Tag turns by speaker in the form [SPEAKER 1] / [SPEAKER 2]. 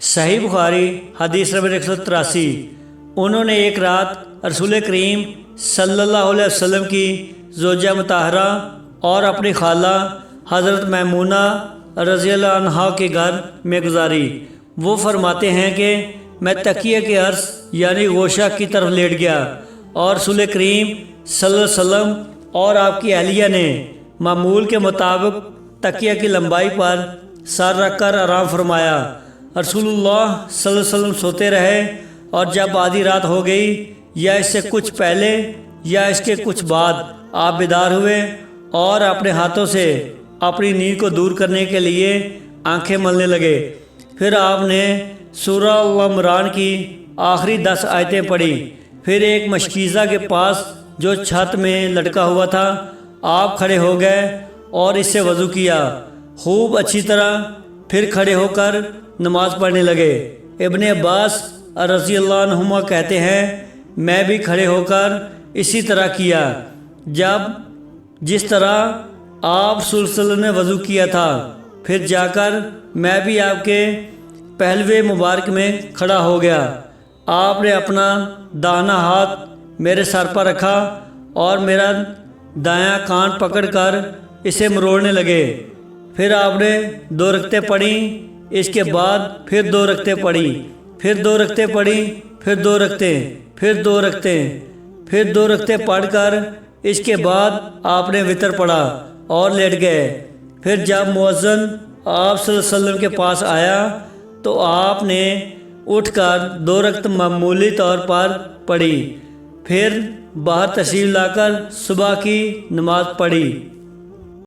[SPEAKER 1] صحیح بخاری حدیث نمبر 183۔ انہوں نے ایک رات رسول کریم صلی اللہ علیہ وسلم کی زوجہ مطہرہ اور اپنی خالہ حضرت میمونہ رضی اللہ عنہا کے گھر میں گزاری۔ وہ فرماتے ہیں کہ میں تکیے کے عرض یعنی گوشہ کی طرف لیٹ گیا اور رسول کریم صلی اللہ علیہ وسلم اور آپ کی اہلیہ نے معمول کے مطابق تکیہ کی لمبائی پر سر رکھ کر آرام فرمایا۔ رسول اللہ صلی اللہ علیہ وسلم سوتے رہے اور جب آدھی رات ہو گئی یا اس سے کچھ پہلے یا اس کے کچھ بعد آپ بیدار ہوئے اور اپنے ہاتھوں سے اپنی نیند کو دور کرنے کے لیے آنکھیں ملنے لگے۔ پھر آپ نے سورہ العمران کی آخری 10 آیتیں پڑھی۔ پھر ایک مشکیزہ کے پاس جو چھت میں لٹکا ہوا تھا آپ کھڑے ہو گئے اور اس سے وضو کیا خوب اچھی طرح، پھر کھڑے ہو کر نماز پڑھنے لگے۔ ابن عباس رضی اللہ عنہما کہتے ہیں میں بھی کھڑے ہو کر اسی طرح کیا، جس طرح آپ صلی اللہ علیہ وسلم نے وضو کیا تھا۔ پھر جا کر میں بھی آپ کے پہلوے مبارک میں کھڑا ہو گیا۔ آپ نے اپنا داہنا ہاتھ میرے سر پر رکھا اور میرا دایاں کان پکڑ کر اسے مروڑنے لگے۔ پھر آپ نے 2 رکعتیں پڑھیں، اس کے بعد پھر 2 رکعتیں پڑھیں، پھر 2 رکعتیں پڑھیں، پھر 2 رکعتیں، پھر 2 رکعتیں، پھر 2 رکعتیں پڑھ کر اس کے بعد آپ نے وتر پڑھا اور لیٹ گئے۔ پھر جب مؤذن آپ صلی اللہ علیہ وسلم کے پاس آیا تو آپ نے اٹھ کر 2 رکعت معمولی طور پر پڑھی، پھر باہر تشریف لا کر صبح کی نماز پڑھی۔